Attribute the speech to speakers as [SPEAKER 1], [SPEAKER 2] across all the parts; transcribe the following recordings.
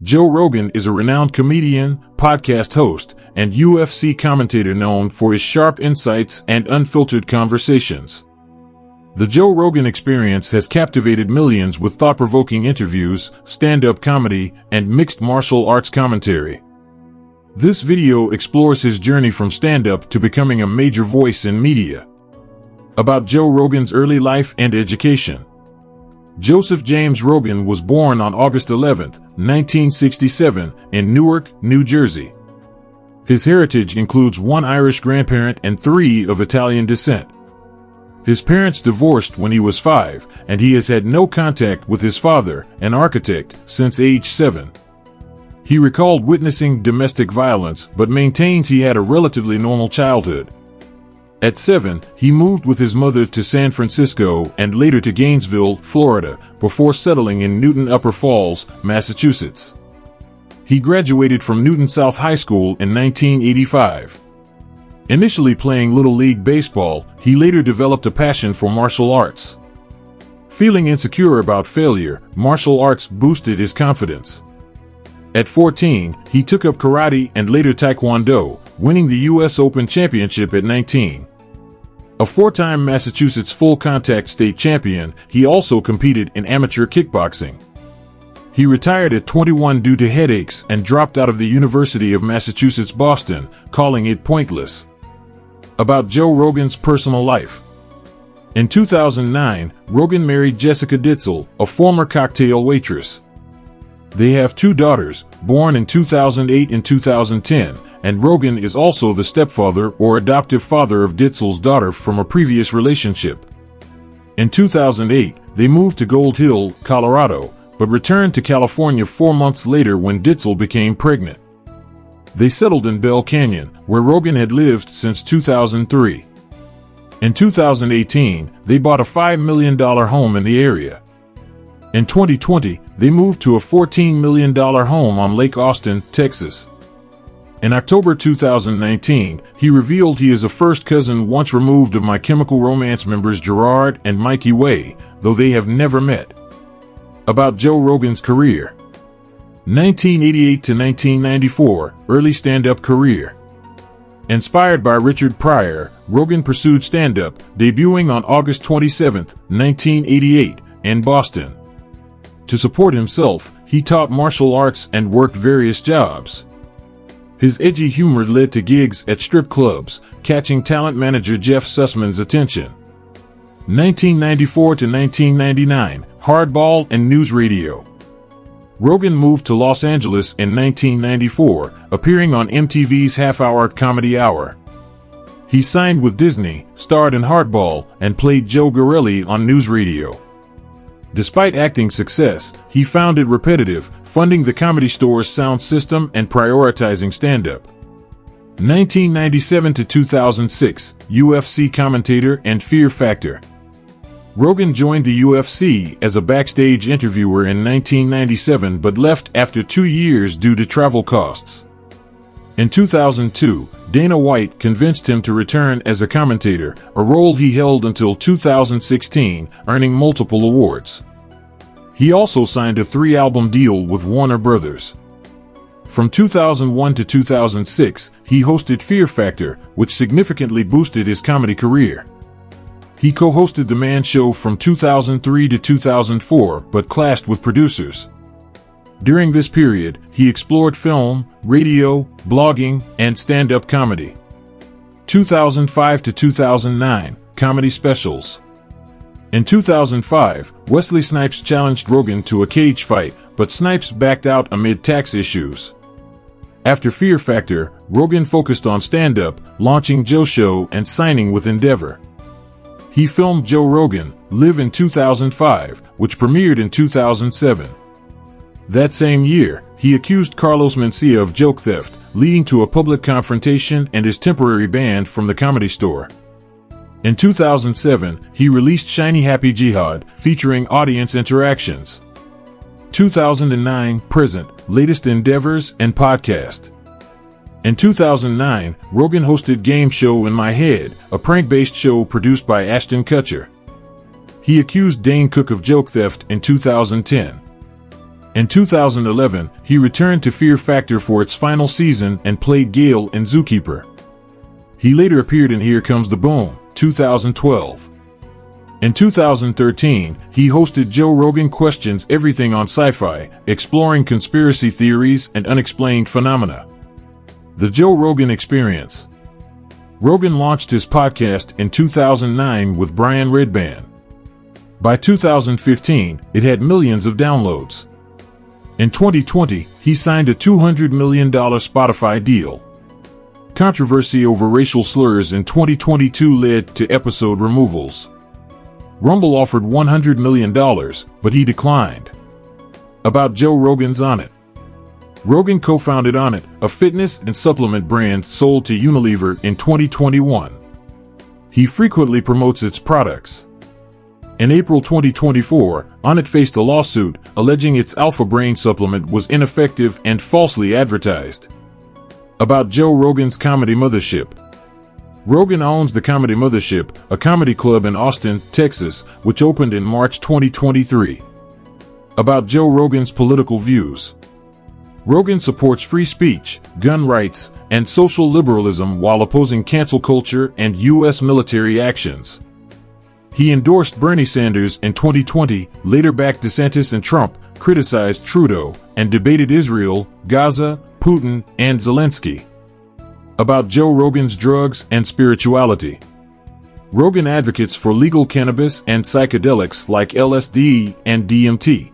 [SPEAKER 1] Joe Rogan is a renowned comedian, podcast host, and UFC commentator known for his sharp insights and unfiltered conversations. The Joe Rogan Experience has captivated millions with thought-provoking interviews, stand-up comedy, and mixed martial arts commentary. This video explores his journey from stand-up to becoming a major voice in media. About Joe Rogan's early life and education. Joseph James Rogan was born on August 11, 1967, in Newark, New Jersey. His heritage includes one Irish grandparent and 3 of Italian descent. His parents divorced when he was 5, and he has had no contact with his father, an architect, since age 7. He recalled witnessing domestic violence but maintains he had a relatively normal childhood. At 7, he moved with his mother to San Francisco and later to Gainesville, Florida, before settling in Newton Upper Falls, Massachusetts. He graduated from Newton South High School in 1985. Initially playing Little League Baseball, he later developed a passion for martial arts. Feeling insecure about failure, martial arts boosted his confidence. At 14, he took up karate and later taekwondo, winning the U.S. Open Championship at 19. A 4-time Massachusetts full-contact state champion, he also competed in amateur kickboxing. He retired at 21 due to headaches and dropped out of the University of Massachusetts Boston, calling it pointless. About Joe Rogan's personal life. In 2009, Rogan married Jessica Ditzel, a former cocktail waitress. They have 2 daughters, born in 2008 and 2010, and Rogan is also the stepfather or adoptive father of Ditzel's daughter from a previous relationship. In 2008, they moved to Gold Hill, Colorado, but returned to California 4 months later when Ditzel became pregnant. They settled in Bell Canyon, where Rogan had lived since 2003. In 2018, they bought a $5 million home in the area. In 2020, they moved to a $14 million home on Lake Austin, Texas. In October 2019, he revealed he is a first cousin once removed of My Chemical Romance members Gerard and Mikey Way, though they have never met. About Joe Rogan's career. 1988 to 1994, early stand-up career. Inspired by Richard Pryor, Rogan pursued stand-up, debuting on August 27, 1988, in Boston. To support himself, he taught martial arts and worked various jobs. His edgy humor led to gigs at strip clubs, catching talent manager Jeff Sussman's attention. 1994 to 1999, Hardball and NewsRadio. Rogan moved to Los Angeles in 1994, appearing on MTV's half-hour Comedy Hour. He signed with Disney, starred in Hardball, and played Joe Garelli on NewsRadio. Despite acting success, he found it repetitive, funding the Comedy Store's sound system and prioritizing stand-up. 1997 to 2006, UFC commentator and Fear Factor. Rogan joined the UFC as a backstage interviewer in 1997 but left after 2 years due to travel costs. In 2002, Dana White convinced him to return as a commentator, a role he held until 2016, earning multiple awards. He also signed a 3-album deal with Warner Brothers. From 2001 to 2006, he hosted Fear Factor, which significantly boosted his comedy career. He co-hosted The Man Show from 2003 to 2004, but clashed with producers. During this period, he explored film, radio, blogging, and stand-up comedy. 2005 to 2009, comedy specials. In 2005, Wesley Snipes challenged Rogan to a cage fight, but Snipes backed out amid tax issues. After Fear Factor, Rogan focused on stand-up, launching Joe Show and signing with Endeavor. He filmed Joe Rogan Live in 2005, which premiered in 2007. That same year, he accused Carlos Mencia of joke theft, leading to a public confrontation and his temporary ban from the Comedy Store. In 2007, he released Shiny Happy Jihad, featuring audience interactions. 2009, present, latest endeavors and podcast. In 2009, Rogan hosted Game Show in My Head, a prank-based show produced by Ashton Kutcher. He accused Dane Cook of joke theft in 2010. In 2011, he returned to Fear Factor for its final season and played Gale in Zookeeper. He later appeared in Here Comes the Boom, 2012. In 2013, he hosted Joe Rogan Questions Everything on Sci-Fi, exploring conspiracy theories and unexplained phenomena. The Joe Rogan Experience. Rogan launched his podcast in 2009 with Brian Redban. By 2015, it had millions of downloads. In 2020, he signed a $200 million Spotify deal. Controversy over racial slurs in 2022 led to episode removals. Rumble offered $100 million, but he declined. About Joe Rogan's Onnit. Rogan co-founded Onnit, a fitness and supplement brand sold to Unilever in 2021. He frequently promotes its products. In April 2024, Onnit faced a lawsuit alleging its Alpha Brain supplement was ineffective and falsely advertised. About Joe Rogan's Comedy Mothership. Rogan owns the Comedy Mothership, a comedy club in Austin, Texas, which opened in March 2023. About Joe Rogan's political views. Rogan supports free speech, gun rights, and social liberalism while opposing cancel culture and U.S. military actions. He endorsed Bernie Sanders in 2020, later backed DeSantis and Trump, criticized Trudeau, and debated Israel, Gaza, Putin, and Zelensky. About Joe Rogan's drugs and spirituality. Rogan advocates for legal cannabis and psychedelics like LSD and DMT.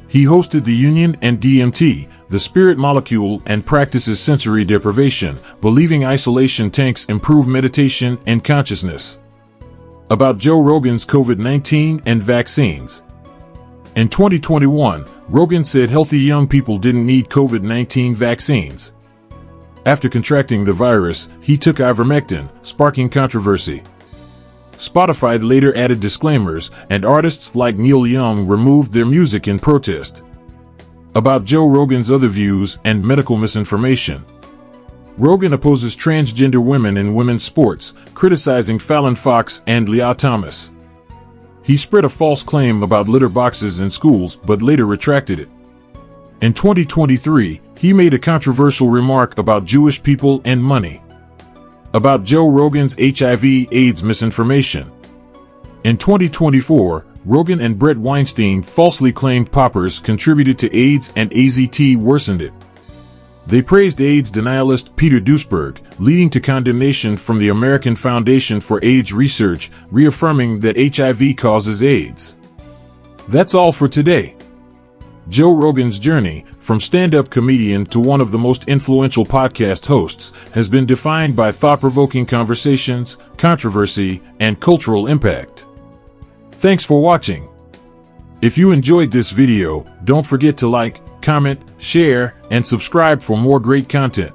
[SPEAKER 1] He hosted The Union and DMT, the spirit molecule, and practices sensory deprivation, believing isolation tanks improve meditation and consciousness. About Joe Rogan's COVID-19 and vaccines. In 2021, Rogan said healthy young people didn't need COVID-19 vaccines. After contracting the virus, he took ivermectin, sparking controversy. Spotify later added disclaimers, and artists like Neil Young removed their music in protest. About Joe Rogan's other views and medical misinformation. Rogan opposes transgender women in women's sports, criticizing Fallon Fox and Leah Thomas. He spread a false claim about litter boxes in schools but later retracted it. In 2023, he made a controversial remark about Jewish people and money. About Joe Rogan's HIV/AIDS misinformation. In 2024, Rogan and Brett Weinstein falsely claimed poppers contributed to AIDS and AZT worsened it. They praised AIDS denialist Peter Duesberg, leading to condemnation from the American Foundation for AIDS Research, reaffirming that HIV causes AIDS. That's all for today. Joe Rogan's journey, from stand-up comedian to one of the most influential podcast hosts, has been defined by thought-provoking conversations, controversy, and cultural impact. Thanks for watching. If you enjoyed this video, don't forget to like, comment, share, and subscribe for more great content.